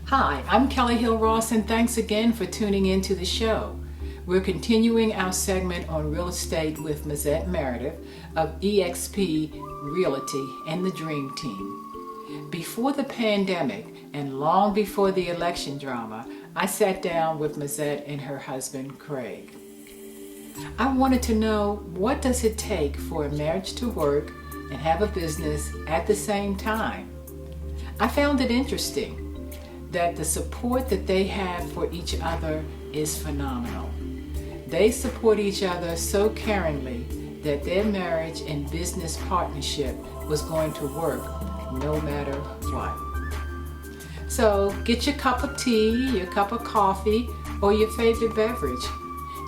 Hi, I'm Kelly Hill Ross, and thanks again for tuning in to the show. We're continuing our segment on real estate with Mezette Meredith of eXp Realty and the Dream Team. Before the pandemic and long before the election drama, I sat down with Mezette and her husband, Craig. I wanted to know, what does it take for a marriage to work and have a business at the same time? I found it interesting that the support that they have for each other is phenomenal. They support each other so caringly that their marriage and business partnership was going to work no matter what. So get your cup of tea, your cup of coffee, or your favorite beverage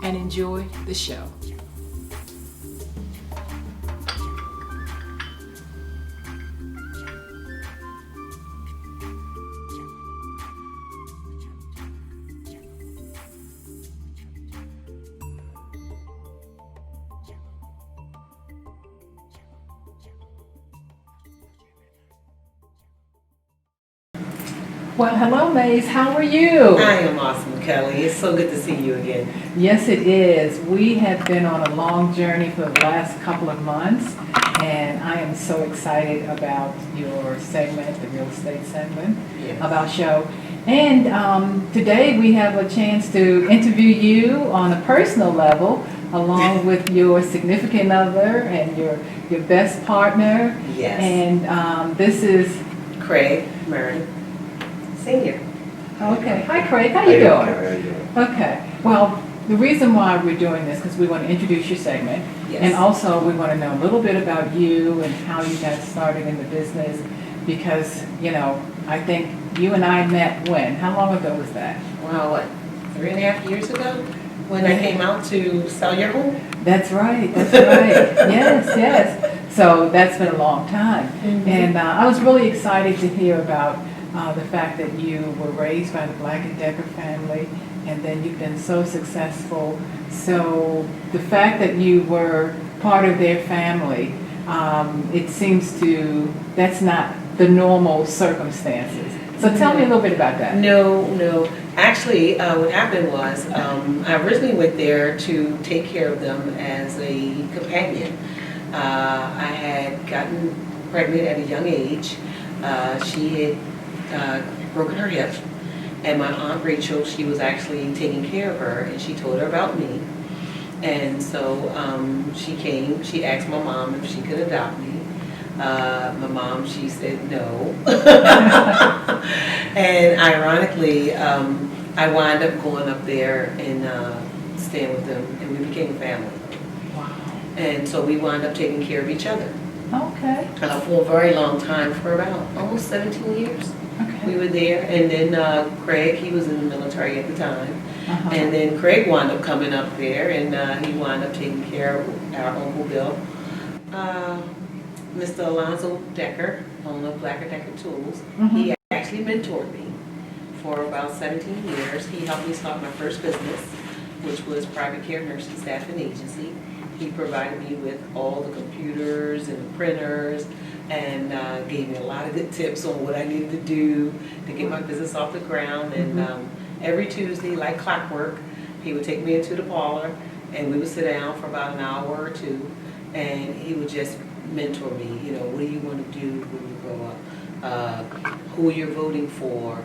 and enjoy the show. Well, hello, Maze. How are you? I am awesome, Kelly. It's so good to see you again. Yes, it is. We have been on a long journey for the last couple of months, and I am so excited about your segment, the real estate segment of our show. And today we have a chance to interview you on a personal level, along with your significant other and your best partner. Yes. And this is Craig Meredith, Senior. Okay. Hi, Craig. How you doing? Okay. Well, the reason why we're doing this is because we want to introduce your segment, and also we want to know a little bit about you and how you got started in the business. Because I think you and I met when? How long ago was that? Well, what, 3.5 years ago, when I came out to sell your home. That's right. That's right. Yes. So that's been a long time, and I was really excited to hear about the fact that you were raised by the Black and Decker family, and then you've been so successful. So the fact that you were part of their family, it seems that's not the normal circumstances. So tell me a little bit about that. No. Actually, what happened was I originally went there to take care of them as a companion. I had gotten pregnant at a young age. She had broken her hip, and my Aunt Rachel, she was actually taking care of her, and she told her about me. And so she came, she asked my mom if she could adopt me. My mom, she said no. And ironically, I wound up going up there and staying with them, and we became a family. Wow. And so we wound up taking care of each other. Okay. For a very long time, for about almost 17 years. Okay. We were there, and then Craig, he was in the military at the time, and then Craig wound up coming up there, and he wound up taking care of our Uncle Bill. Mr. Alonzo Decker, owner of Black and Decker Tools, he actually mentored me for about 17 years. He helped me start my first business, which was private care nursing staffing agency. He provided me with all the computers and the printers, and gave me a lot of good tips on what I needed to do to get my business off the ground. And every Tuesday, like clockwork, he would take me into the parlor, and we would sit down for about an hour or two, and he would just mentor me. What do you want to do when you grow up? Who you're voting for?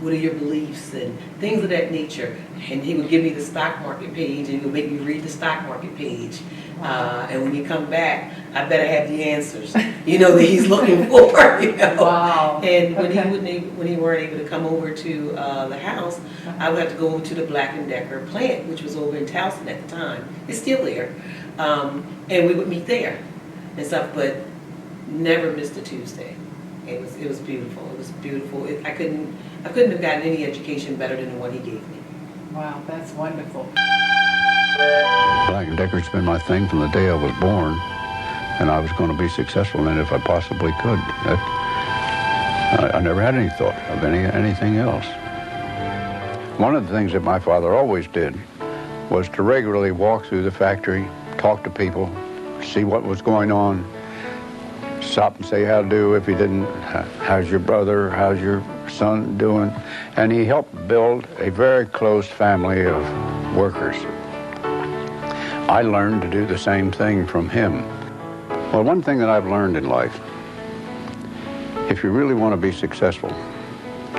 What are your beliefs and things of that nature. And he would give me the stock market page, and he would make me read the stock market page. And when you come back, I better have the answers, that he's looking for. Wow. And when he weren't able to come over to the house, I would have to go over to the Black and Decker plant, which was over in Towson at the time. It's still there. And we would meet there and stuff, but never missed a Tuesday. It was beautiful. It was beautiful. I couldn't have gotten any education better than the one he gave me. Wow, that's wonderful. Black & Decker's been my thing from the day I was born, and I was going to be successful in it if I possibly could. I never had any thought of anything else. One of the things that my father always did was to regularly walk through the factory, talk to people, see what was going on, stop and say how to do. If he didn't, how's your brother, how's your son doing, and he helped build a very close family of workers. I learned to do the same thing from him. Well, one thing that I've learned in life, if you really want to be successful,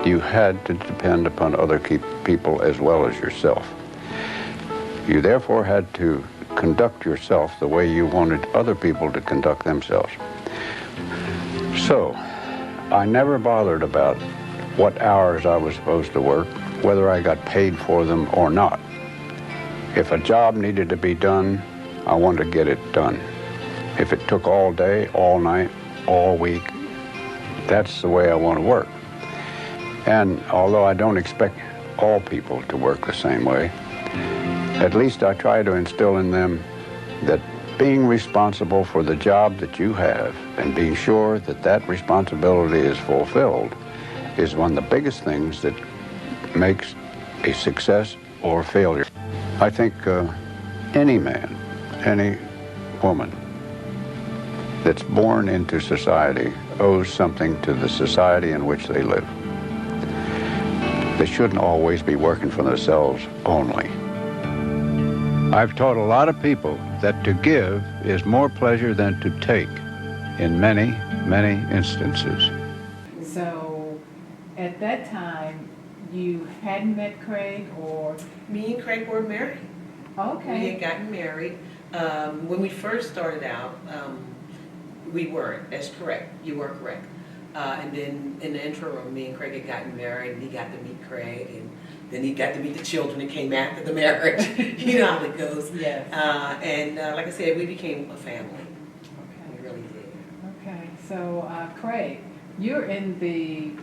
you had to depend upon other people as well as yourself. You therefore had to conduct yourself the way you wanted other people to conduct themselves. So, I never bothered about what hours I was supposed to work, whether I got paid for them or not. If a job needed to be done, I wanted to get it done. If it took all day, all night, all week, that's the way I want to work. And although I don't expect all people to work the same way, at least I try to instill in them that being responsible for the job that you have and being sure that that responsibility is fulfilled is one of the biggest things that makes a success or failure. I think any man, any woman that's born into society owes something to the society in which they live. They shouldn't always be working for themselves only. I've taught a lot of people that to give is more pleasure than to take in many, many instances. So, at that time, you hadn't met Craig, or? Me and Craig were married. Okay. We had gotten married. When we first started out, we weren't. That's correct. You were correct. And then in the interim, me and Craig had gotten married, and he got to meet Craig, and then he got to meet the children that came after the marriage. You know how it goes. Yes. And like I said, we became a family. Okay. We really did. Okay. So, Craig, you're in the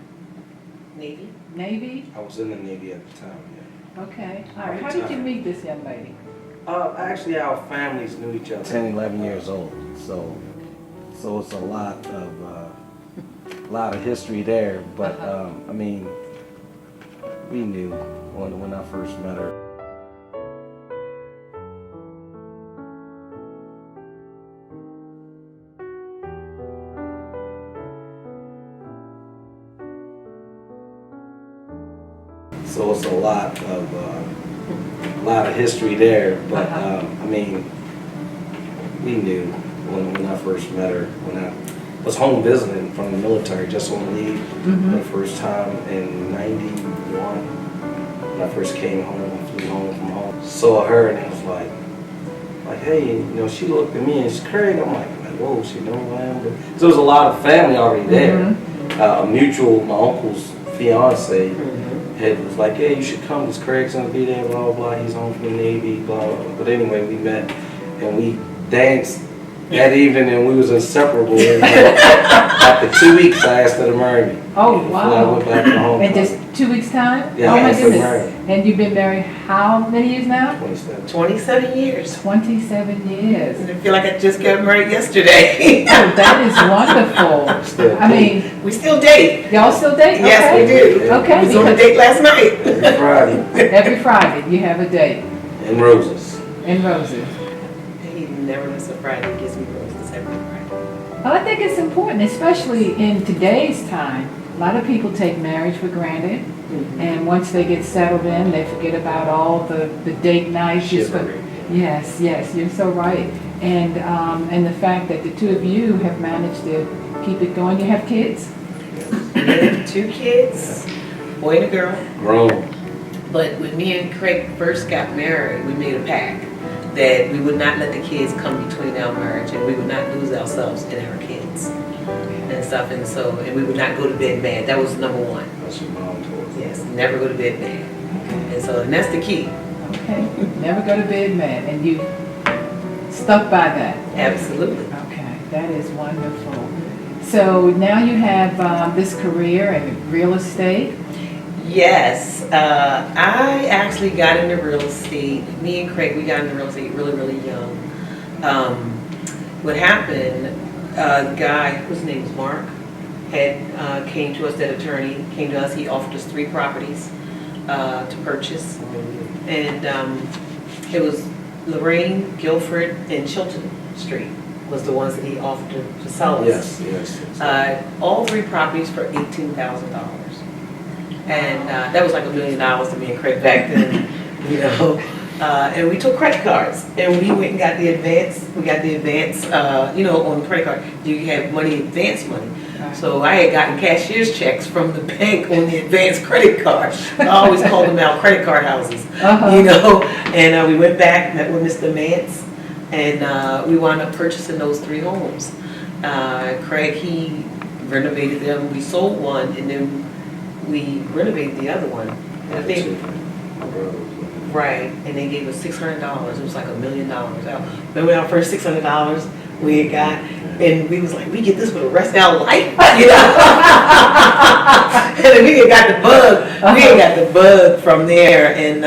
Navy? Navy? I was in the Navy at the time, yeah. Okay. All right. How did you meet this young lady? Actually, our families knew each other 10, 11 years old, so it's a lot of history there. But I mean, we knew when I first met her. So it's a lot of history there, but I mean, we knew when I first met her, when I was home visiting from the military, just on leave the first time in '91. When I first came home, flew home from home, saw her, and it was like, hey, you know, she looked at me and she's Craig. I'm like, whoa, she know who I am. But so there was a lot of family already there. A mutual, my uncle's fiance. Was like, hey, you should come because Craig's gonna be there, blah, blah, blah. He's home from the Navy, blah, blah, blah. But anyway, we met and we danced that evening and we was inseparable. After 2 weeks, I asked her to marry me. Oh, wow. I went back to home. In just 2 weeks' time? Yeah, oh, I my asked her to marry goodness. me. And you've been married how many years now? 27. 27 years. 27 years. And I feel like I just got married yesterday. Oh, that is wonderful. Still I mean, We still date. y'all still date? Yes, Okay. we do. Okay. We was on a date last night. Every Friday. Every Friday you have a date And roses. in roses. He never misses a Friday. He gives me roses every Friday. Well, I think it's important, especially in today's time. A lot of people take marriage for granted, and once they get settled in, they forget about all the date nights. Chivalry. Yes, you're so right. And the fact that the two of you have managed to keep it going. You have kids? We have 2 kids, boy and a girl. Grown. But when me and Craig first got married, we made a pact that we would not let the kids come between our marriage, and we would not lose ourselves in our kids and stuff. And so, and we would not go to bed mad. That was number 1. That's what mom told me. Yes, never go to bed mad. Okay. And that's the key. Okay. Never go to bed mad, and you stuck by that. Absolutely. Okay, that is wonderful. So now you have this career in real estate. Yes, I actually got into real estate. Me and Craig, we got into real estate really, really young. What happened, the guy, whose name is Mark, had came to us, that attorney came to us. He offered us 3 properties to purchase, and it was Lorraine, Guilford, and Chilton Street was the ones that he offered to sell us. Yes. All 3 properties for $18,000. And that was like $1 million to me and Craig back then, you know. And we took credit cards, and we went and got the advance. We got the advance, you know, on the credit card. You have money, advance money. So I had gotten cashier's checks from the bank on the advance credit card. I always called them out credit card houses, you know. And we went back, met with Mr. Mance, and we wound up purchasing those 3 homes. Craig, he renovated them. We sold one, and then we renovated the other one. And I think, right, and they gave us $600. It was like $1 million. Remember our first $600 we had got, and we was like, we get this for the rest of our life, you know. And then we had got the bug. We had got the bug from there, and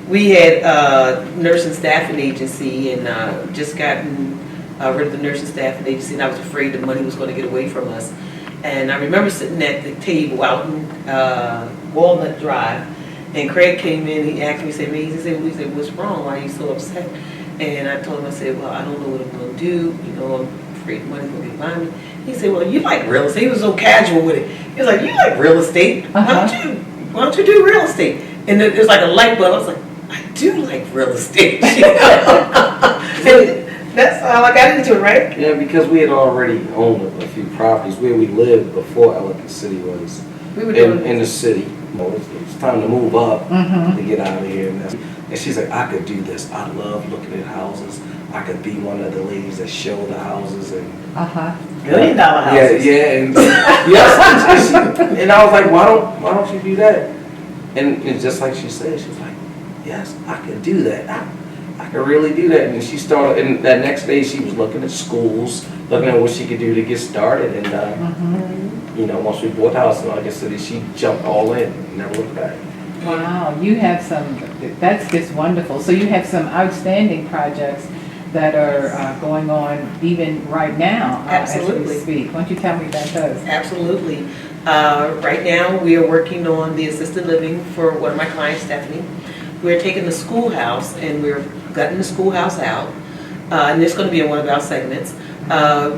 we had nursing staffing agency, and just gotten rid of the nursing staffing agency, and I was afraid the money was going to get away from us. And I remember sitting at the table out in Walnut Drive, and Craig came in, he asked me, he said, what's wrong? Why are you so upset? And I told him, I said, well, I don't know what I'm going to do. You know, I'm afraid the money's going to get by me. He said, well, you like real estate. He was so casual with it. He was like, you like real estate. Why don't you do real estate? And it was like a light bulb. I was like, I do like real estate. You know? And that's how I got into it, right? Yeah, because we had already owned a few properties where we lived before Ellicott City was We were doing in the city. You know, it's time to move up to get out of here. And she's like, I could do this. I love looking at houses. I could be one of the ladies that show the houses and $1 million houses. Yeah, and yes, and I was like, why don't you do that? And just like she said, she was like, yes, I could do that. I could really do that. And she started, and that next day she was looking at schools, looking at what she could do to get started. And you know, once we bought the house in Ellicott City, she jumped all in and never looked back. Wow, you have some, that's just wonderful. So you have some outstanding projects that are going on even right now as we speak. Why don't you tell me about those? Absolutely. Right now we are working on the assisted living for one of my clients, Stephanie. We're taking the schoolhouse and we're gutting the schoolhouse out. And it's going to be in one of our segments.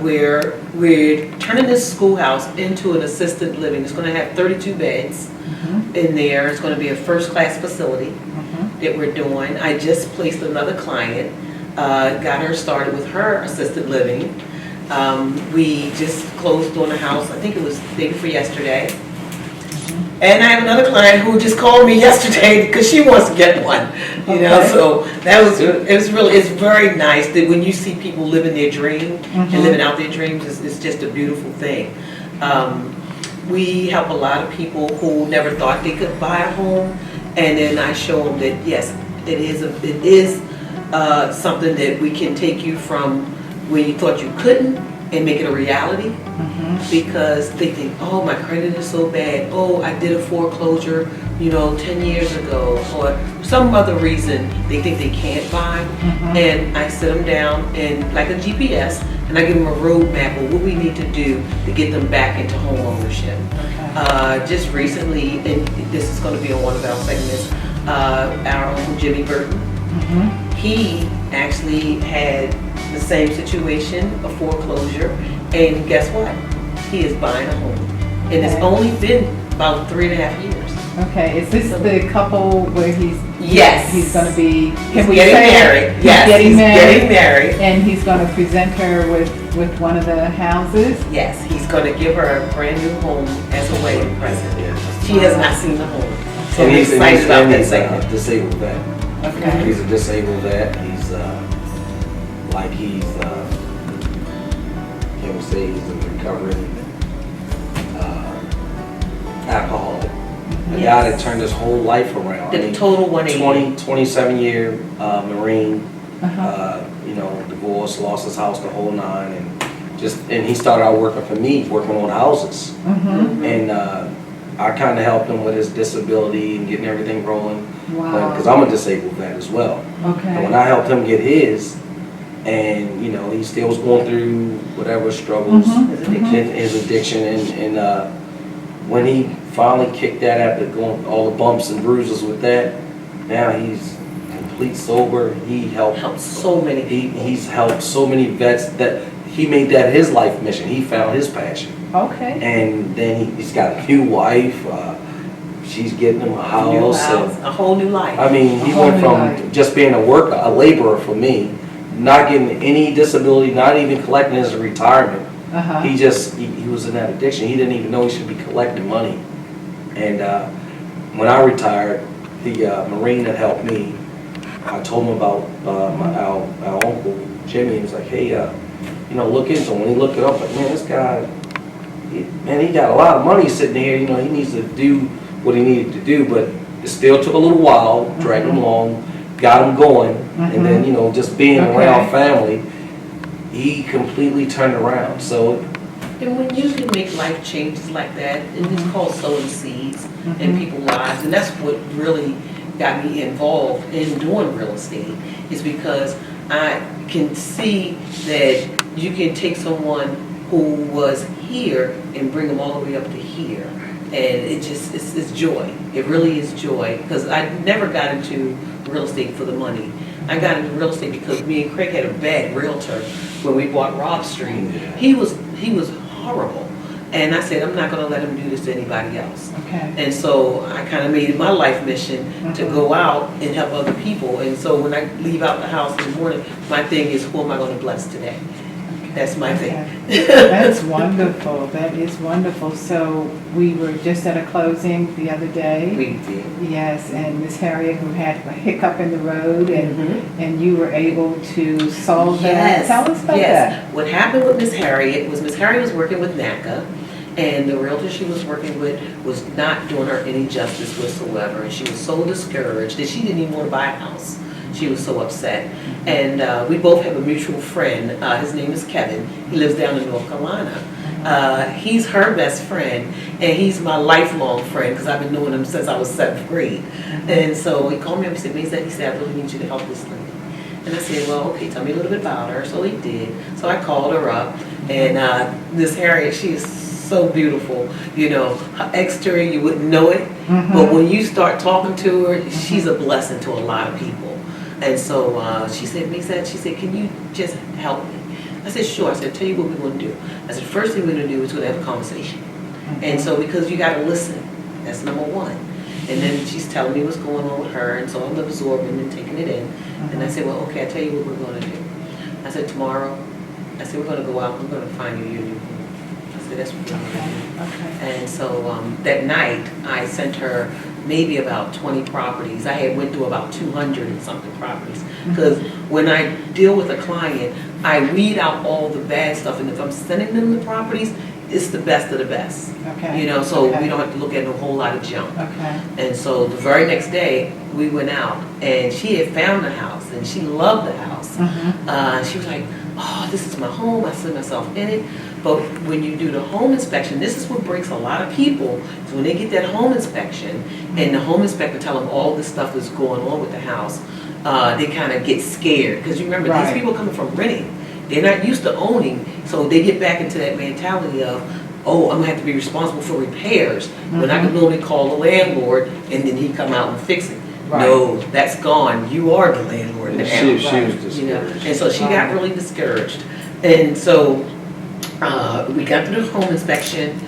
We're turning this schoolhouse into an assisted living. It's going to have 32 beds in there. It's going to be a first-class facility that we're doing. I just placed another client, got her started with her assisted living. We just closed on a house, I think it was the day before yesterday. And I have another client who just called me yesterday because she wants to get one, you know, so that was, it's very nice that when you see people living their dream and living out their dreams, it's just a beautiful thing. We help a lot of people who never thought they could buy a home, and then I show them that yes, it is something that we can take you from where you thought you couldn't and make it a reality, because they think, oh, my credit is so bad, oh, I did a foreclosure, you know, 10 years ago, or some other reason they think they can't buy. And I sit them down and like a GPS, and I give them a roadmap of what we need to do to get them back into home ownership. Just recently, and this is going to be on one of our segments, our own Jimmy Burton, he actually had the same situation, a foreclosure, and guess what? He is buying a home. And it's only been about 3.5 years. Okay, is this the couple where he's going to be, can we say married? Yes, he's getting married. And he's going to present her with one of the houses? Yes, he's going to give her a brand new home as a wedding present. She has not seen the home. So I'm excited about that segment. Disabled vet. Okay. He's a disabled vet. He's can we say he's a recovering alcoholic. A guy that turned his whole life around. The total 180. 27-year Marine, you know, divorced, lost his house, the whole nine, and he started out working for me, working on houses. And I kind of helped him with his disability and getting everything rolling. Wow. Because I'm a disabled vet as well. Okay. And when I helped him get his, and you know, he still was going through whatever struggles, his addiction, and when he finally kicked that after going all the bumps and bruises with that, now he's complete sober. He helped so many. He's helped so many vets that he made that his life mission. He found his passion. Okay. And then he's got a new wife. she's getting him a New house. house, And, a whole new life. I mean, he A whole went new from life. just being a laborer for me, not getting any disability, not even collecting his retirement. Uh-huh. He was in that addiction. He didn't even know he should be collecting money. And when I retired, the Marine that helped me, I told him about our uncle Jimmy. He was like, hey, look into him. When he looked it up, like, man, this guy, he got a lot of money sitting here. He needs to do what he needed to do, but it still took a little while, dragged him along, got him going, and then, just being around family, he completely turned around. So, and when you can make life changes like that, and it's called sowing seeds in people's lives, and that's what really got me involved in doing real estate, is because I can see that you can take someone who was here and bring them all the way up to here. And it's joy. It really is joy, because I never got into real estate for the money. I got into real estate because me and Craig had a bad realtor when we bought Rob Street. He was horrible. And I said, I'm not going to let him do this to anybody else. Okay. And so I kind of made it my life mission to go out and help other people. And so when I leave out the house in the morning, my thing is, who am I going to bless today? That's my thing. That's wonderful. That is wonderful. So we were just at a closing the other day. We did. Yes, and Miss Harriet, who had a hiccup in the road, and you were able to solve that. Tell us about that. What happened with Miss Harriet was working with NACA, and the realtor she was working with was not doing her any justice whatsoever, and she was so discouraged that she didn't even want to buy a house. She was so upset. And we both have a mutual friend. His name is Kevin. He lives down in North Carolina. He's her best friend, and he's my lifelong friend because I've been knowing him since I was 7th grade. And so he called me up and said, Mezette, he said, I really need you to help this lady. And I said, well, okay, tell me a little bit about her. So he did. So I called her up, and Miss Harriet, she is so beautiful. Her exterior, you wouldn't know it, but when you start talking to her, she's a blessing to a lot of people. And so she said, Mezette, she said, can you just help me? I said, sure. I said, tell you what we're going to do. I said, first thing we're going to do is we're going to have a conversation. And so because you got to listen, that's number one. And then she's telling me what's going on with her, and so I'm absorbing and taking it in. And I said, well, okay, I tell you what we're going to do. I said, tomorrow, I said, we're going to go out, we're going to find you your new home. I said, that's what we're going to do. Okay. And so that night, I sent her maybe about 20 properties. I had went through about 200 and something properties. Because when I deal with a client, I weed out all the bad stuff. And if I'm sending them the properties, it's the best of the best. Okay. So we don't have to look at a whole lot of junk. Okay. And so the very next day, we went out, and she had found the house, and she loved the house. She was like, oh, this is my home. I see myself in it. But when you do the home inspection, this is what breaks a lot of people. Is when they get that home inspection, and the home inspector tell them all this stuff that's going on with the house, they kind of get scared. Because you remember, these people coming from renting. They're not used to owning, so they get back into that mentality of, oh, I'm going to have to be responsible for repairs. When I could normally call the landlord, and then he'd come out and fix it. No, that's gone. You are the landlord now. She was discouraged. And so she got really discouraged. And so we got through the home inspection.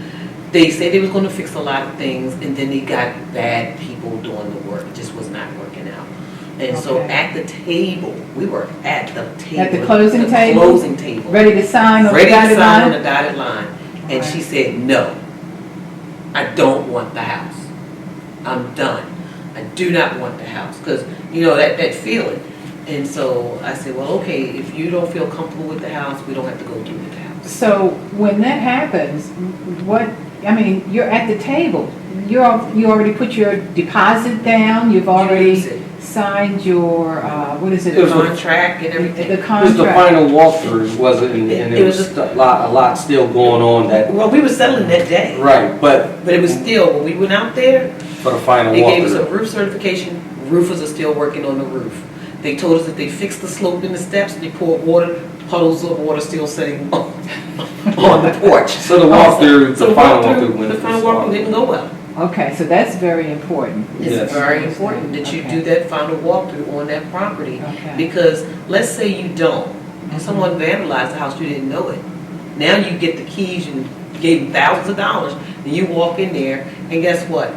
They said they was going to fix a lot of things, and then they got bad people doing the work. It just was not working out. And so at the table, we were at the table. At the closing table? Closing table. Ready to sign on the dotted line? Ready to sign on the dotted line. And she said, no, I don't want the house. I'm done. I do not want the house. Because, that feeling. And so I said, well, okay, if you don't feel comfortable with the house, we don't have to go through with the house. So when that happens, you're at the table. You already put your deposit down. You've already signed your, what is it? The contract and everything. The It contract. was the final walkthrough, wasn't it? And it was just a lot still going on that. Well, we were settling that day. Right, but it was still, when we went out there, for the final they gave us a walkthrough. roof certification. Roofers are still working on the roof. They told us that they fixed the slope in the steps, they poured water, puddles of water still sitting on the porch. So the walkthrough, So the final walkthrough went. The final walkthrough didn't go well. Okay, so that's very important. It's Yes. very important that you do that final walkthrough on that property. Okay. Because let's say you don't, and someone vandalized the house, you didn't know it. Now you get the keys, you gave them thousands of dollars, and you walk in there, and guess what?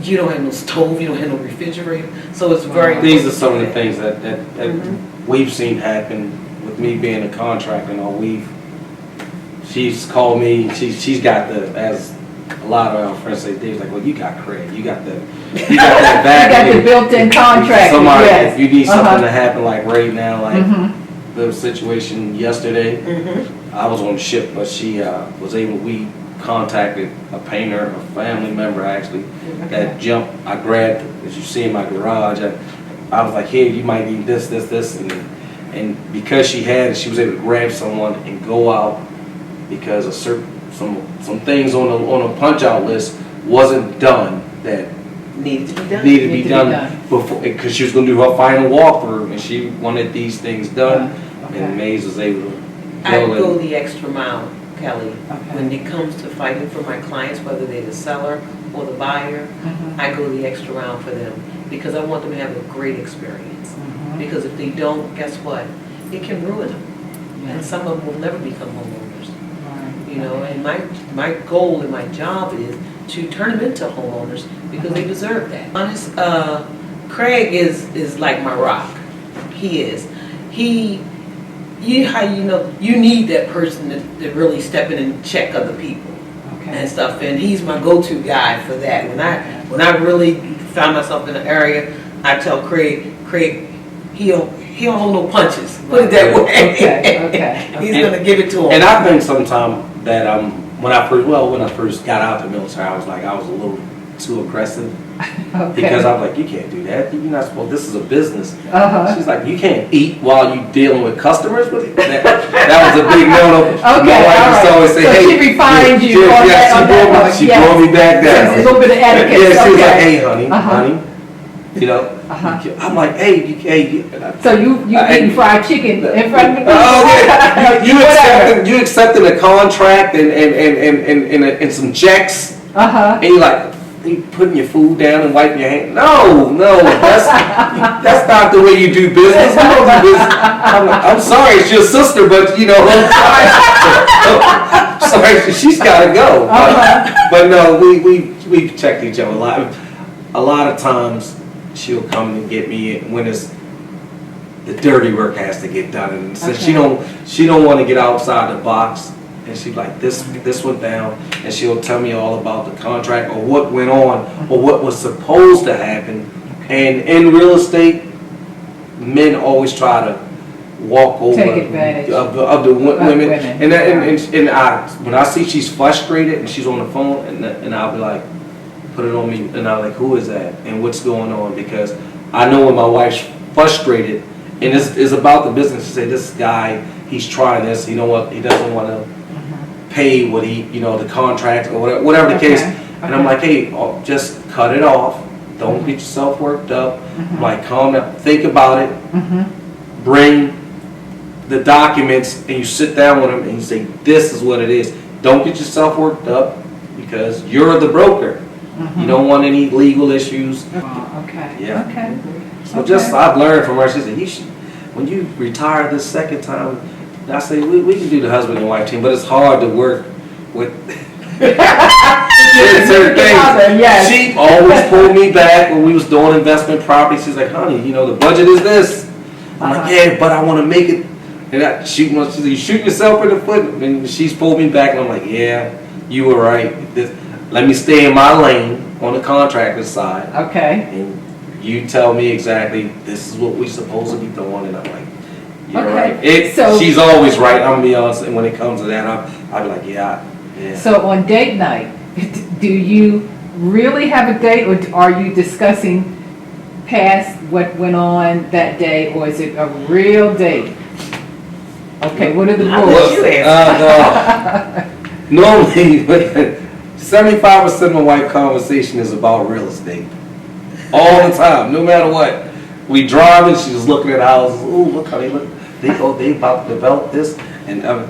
You don't have no stove, you don't have no refrigerator, so it's very. These are some of the things that we've seen happen with me being a contractor. You know, she's called me. She's got as a lot of our friends say, Dave's like, well, you got Craig, you got that back. You got the built-in contract. Somebody, yes. if you need something to happen like right now, like the situation yesterday, I was on the ship, but she was able. We contacted a painter, a family member actually, that jumped. I grabbed, as you see in my garage, I was like, hey, you might need this, and because she had it, she was able to grab someone and go out because some things on a punch out list wasn't done that Needed to be done before, because she was going to do her final walkthrough and she wanted these things done, and Maze was able to go the extra mile, Kelly, when it comes to fighting for my clients, whether they're the seller or the buyer. I go the extra mile for them because I want them to have a great experience. Because if they don't, guess what? It can ruin them. And some of them will never become homeowners. You know, and my goal and my job is to turn them into homeowners because they deserve that. Honest, Craig is like my rock. He is. You need that person to really step in and check other people and stuff, and he's my go-to guy for that. When I really found myself in an area, I tell Craig, he don't hold no punches. Put it that way. He's gonna give it to him. And I think sometimes that when I first got out the military, I was a little too aggressive. Because I'm like, you can't do that. You're not supposed. This is a business. She's like, you can't eat while you're dealing with customers. That was a big no-no. My wife used to always say, so hey, she refined you on that. She brought me back down. A little bit of etiquette. Yeah, she was like, hey, honey, you know. I'm like, hey. So you eating fried chicken in front of me? You accepted a contract and some checks, and you're like, you putting your food down and wiping your hands. No, that's not the way you do business. We don't do business. I'm sorry, it's your sister, but you know, I'm sorry, she's got to go. But no, we checked each other a lot. A lot of times, she'll come and get me when the dirty work has to get done, and since she don't want to get outside the box. And she's like, this went down, and she'll tell me all about the contract or what went on or what was supposed to happen. And in real estate, men always try to walk over of the women. And when I see she's frustrated and she's on the phone, and I'll be like, put it on me, and I'm like, who is that and what's going on? Because I know when my wife's frustrated, and it's about the business. She say, this guy, he's trying this. You know what? He doesn't want to pay what the contract or whatever the case. And I'm like, hey, just cut it off. Don't get yourself worked up. I'm like, calm down. Think about it. Bring the documents, and you sit down with them and you say, this is what it is. Don't get yourself worked up because you're the broker. You don't want any legal issues. So I've learned from her. She said, when you retire this second time, I say, we can do the husband and wife team, but it's hard to work with certain things. She always pulled me back when we was doing investment property. She's like, honey, the budget is this. I'm like, yeah, but I want to make it. And she's like, you shoot yourself in the foot. And she's pulled me back, and I'm like, yeah, you were right. Let me stay in my lane on the contractor side. And you tell me exactly, this is what we're supposed to be doing. And I'm like, you're right. She's always right. I'm gonna be honest. And when it comes to that, I'll be like, yeah. So on date night, do you really have a date, or are you discussing past what went on that day, or is it a real date? Okay, what are the rules? Normally, 75% of my wife conversation is about real estate. All the time, no matter what. We drive and she's looking at houses. Oh, look how they look. They about to develop this. And I'm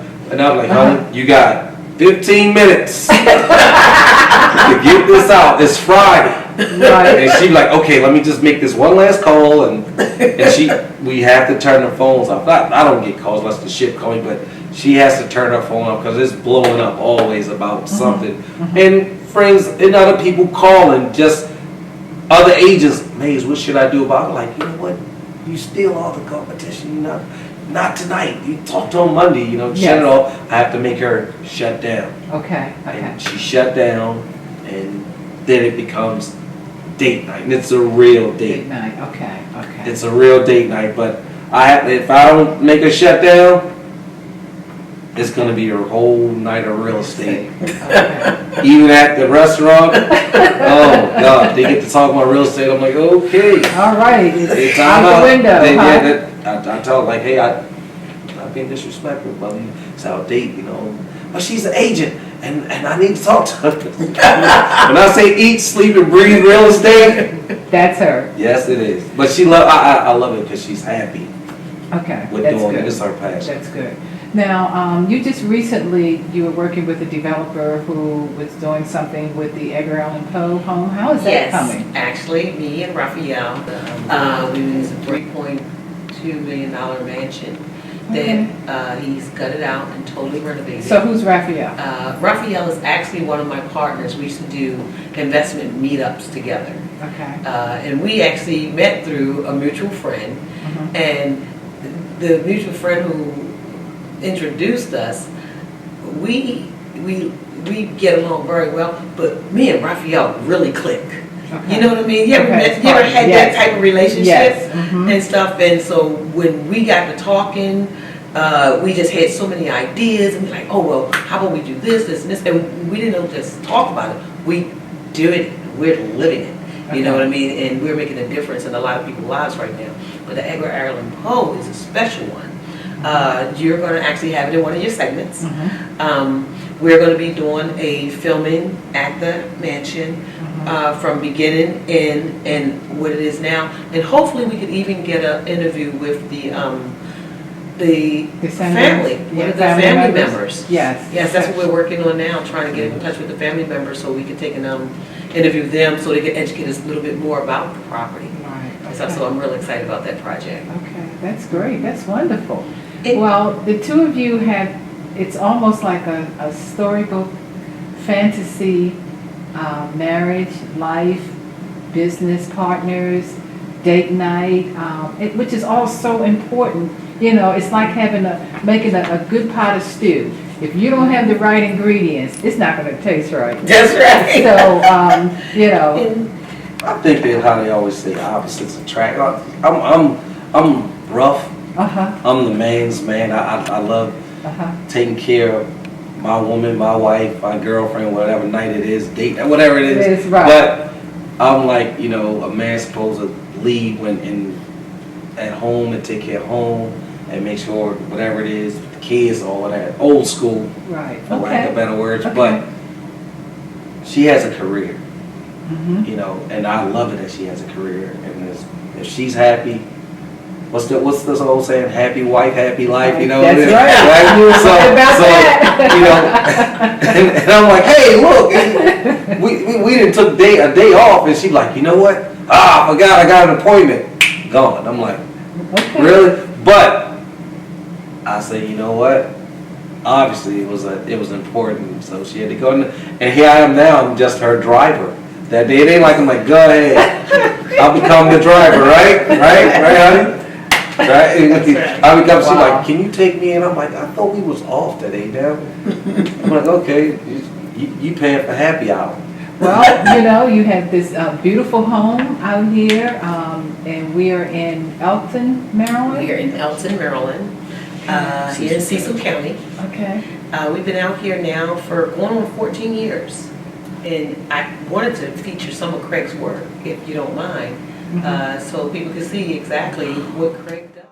like, honey, you got 15 minutes to get this out. It's Friday. And she's like, okay, let me just make this one last call. And we have to turn the phones off. I don't get calls unless the ship calls me, but she has to turn her phone off because it's blowing up always about something. And friends and other people calling just other agents, Maze, what should I do about it? I'm like, you know what? You steal all the competition. Not tonight. You talk to them Monday. Shut Yes. it off. I have to make her shut down. Okay. And she shut down, and then it becomes date night, and it's a real Date night. Okay. It's a real date night. But if I don't make her shut down, it's gonna be her whole night of real estate. Okay. Even at the restaurant, oh God, they get to talk about real estate. I'm like, okay. All right. They It's time out the window. I tell them like, hey, I'm being disrespectful, but it's our date, But she's an agent, and I need to talk to her. When I say eat, sleep, and breathe real estate, That's her. yes, it is. But I love it because she's happy Okay. with That's doing good. it. It's her passion. That's good. Now, you just recently, you were working with a developer who was doing something with the Edgar Allan Poe home. How is that coming? Yes, actually, me and Raphael, we was a $3.2 million mansion that he's gutted out and totally renovated. So who's Raphael? Raphael is actually one of my partners. We used to do investment meetups together. Okay. And we actually met through a mutual friend. Mhm. And the mutual friend who introduced us, we get along very well, but me and Raphael really click. Okay. You know what I mean? You ever Okay. had Yes. that type of relationship Yes. Mhm. and stuff? And so when we got to talking, we just had so many ideas, and we're like, oh well, how about we do this, and this, and we didn't just talk about it. We do it. We're living it. You know what I mean? And we're making a difference in a lot of people's lives right now. But the Edgar Allan Poe is a special one. You're going to actually have it in one of your segments. We're going to be doing a filming at the mansion from beginning and what it is now, and hopefully we could even get an interview with the family, one of the family members. Yes. Yes, that's what we're working on now, trying to get in touch with the family members so we can take and interview them so they can educate us a little bit more about the property. Right. So I'm really excited about that project. Okay, that's great. That's wonderful. Well, the two of you have, it's almost like a storybook, fantasy, marriage, life, business partners, date night, which is all so important. It's like making a good pot of stew. If you don't have the right ingredients, it's not going to taste right. That's right. So, I think that how they always say opposites attract. I'm rough. I'm the man's man. I love taking care of my woman, my wife, my girlfriend, whatever night it is, date, whatever it is. It is, right. But I'm like, a man's supposed to lead at home and take care of home and make sure whatever it is, the kids, all of that, old school, right. for lack of better words. Okay. But she has a career, and I love it that she has a career. And if she's happy, what's this old saying? Happy wife, happy life. That's right. You were talking about that. And I'm like, hey, look, we didn't took a day off, and she's like, you know what? I forgot I got an appointment. Gone. I'm like, really? But I say, you know what? Obviously, it was important, so she had to go. And here I am now. I'm just her driver. That day, it ain't like I'm like, go ahead. I'll become the driver, right, honey? Right? I become. She's like, can you take me in? I'm like, I thought we was off today, now. I'm like, okay, you paying for happy hour. Well, you have this beautiful home out here, and we are in Elton, Maryland. We are in Elton, Maryland, here in Cecil County. Okay. We've been out here now for going on 14 years. And I wanted to feature some of Craig's work, if you don't mind, so people can see exactly what Craig does.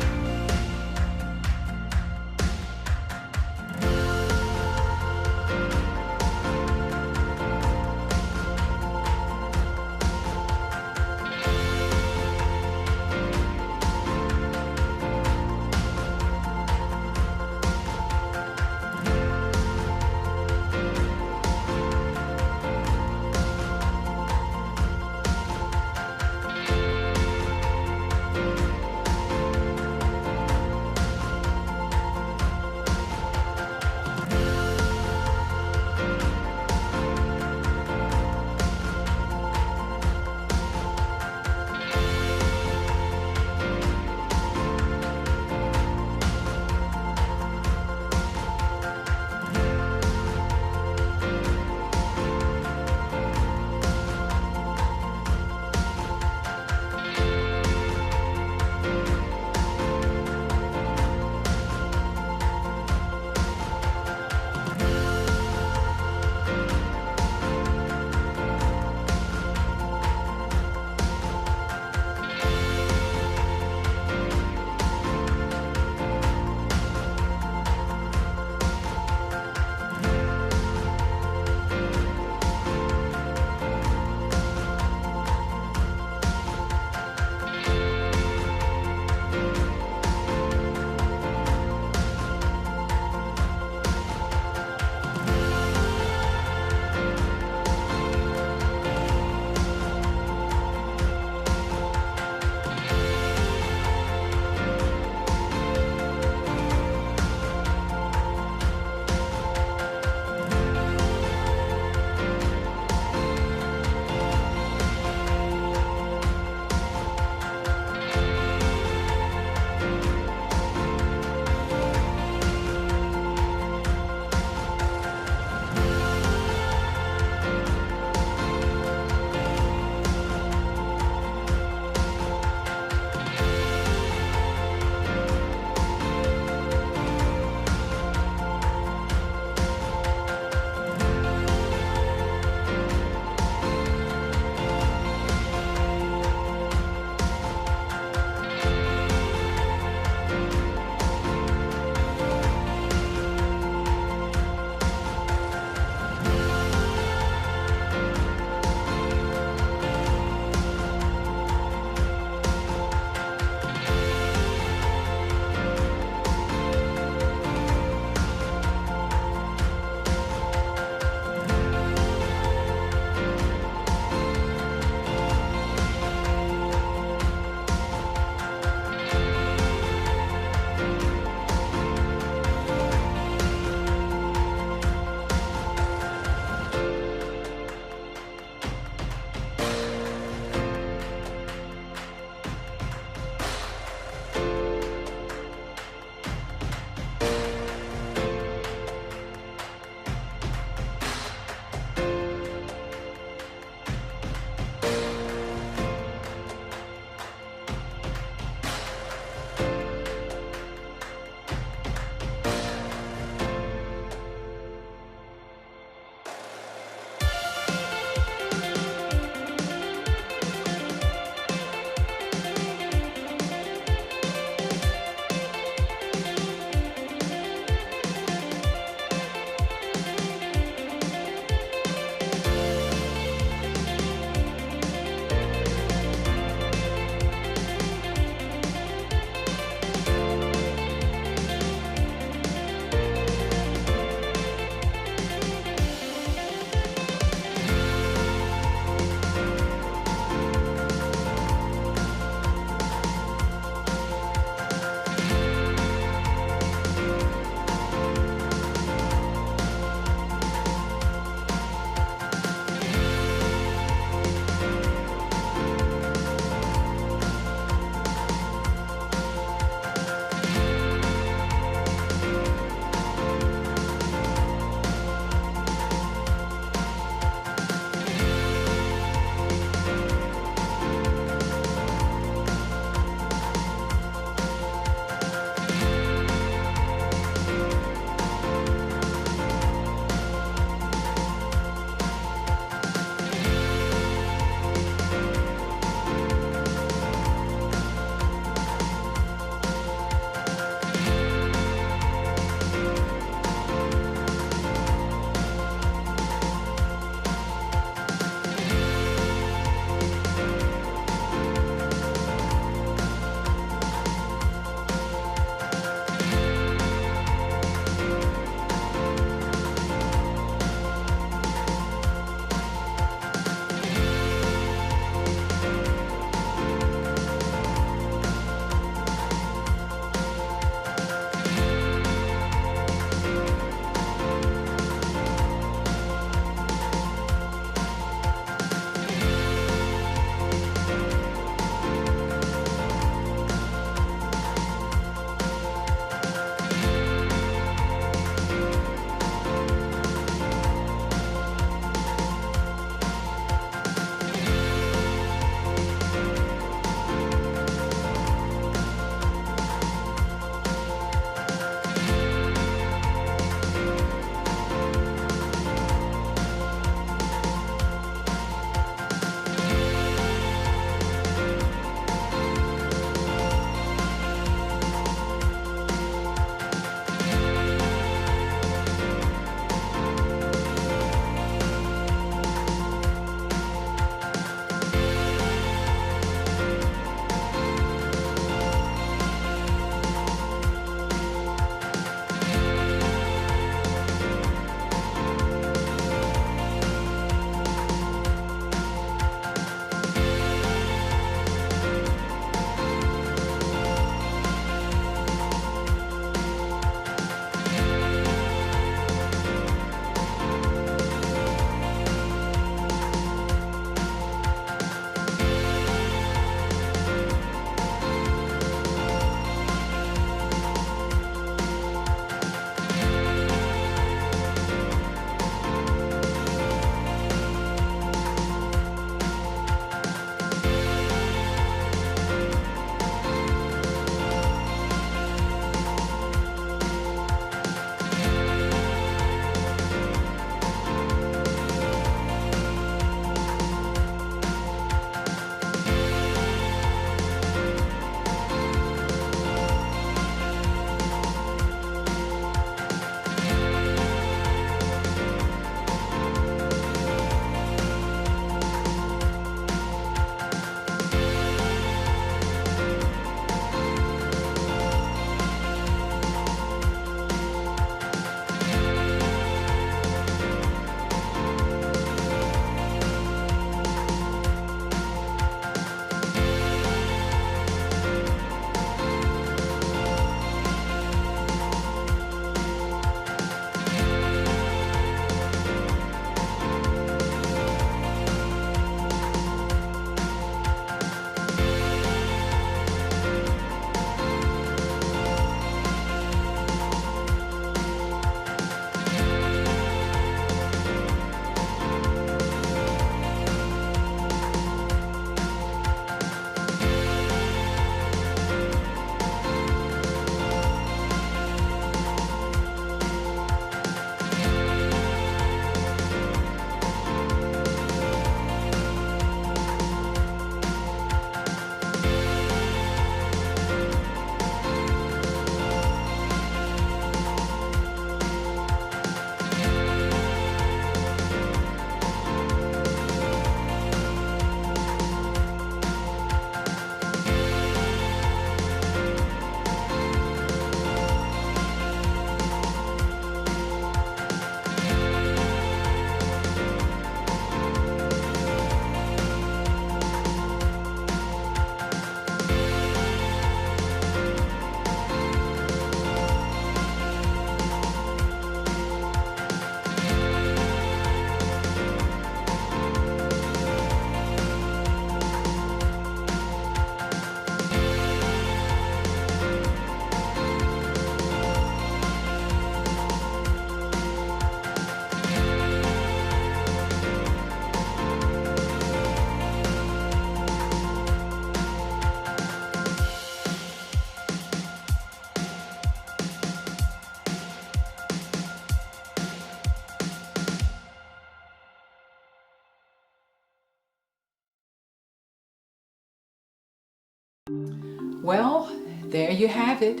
Well, there you have it.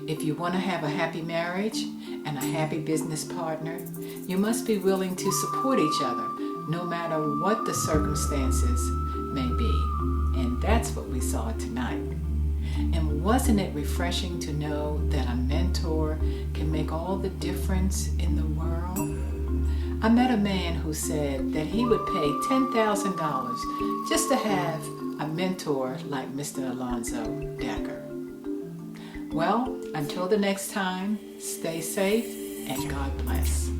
If you want to have a happy marriage and a happy business partner, you must be willing to support each other, no matter what the circumstances may be. And that's what we saw tonight. And wasn't it refreshing to know that a mentor can make all the difference in the world? I met a man who said that he would pay $10,000 just to have a mentor like Mr. Alonzo Decker. Well, until the next time, stay safe and God bless.